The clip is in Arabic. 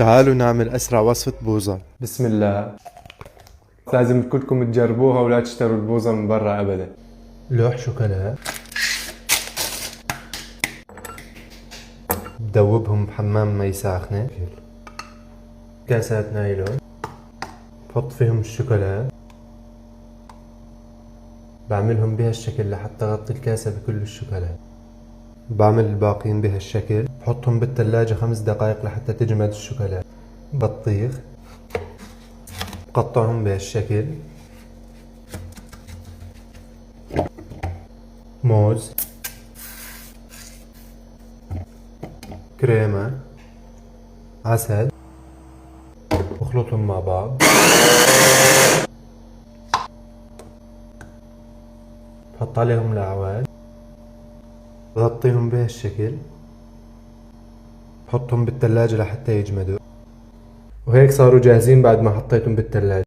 تعالوا نعمل أسرع وصفة بوظة. بسم الله. لازم كلكم تجربوها ولا تشتروا البوظة من برا أبدا. لوح شوكولا بدوبهم بحمام مي ساخنة. كاسات نايلون بحط فيهم الشوكولا، بعملهم بهالشكل لحتى أغطي الكاسة بكل الشوكولا. بعمل الباقيين بهالشكل، بحطهم بالثلاجة 5 دقائق لحتى تجمد الشوكولا. بطيخ بقطعهم بهالشكل، موز، كريمة، عسل، بخلطهم مع بعض. بحط عليهم الأعواد، بغطيهم بهالشكل، بحطهم بالثلاجة لحتى يجمدوا. وهيك صاروا جاهزين بعد ما حطيتهم بالثلاجة.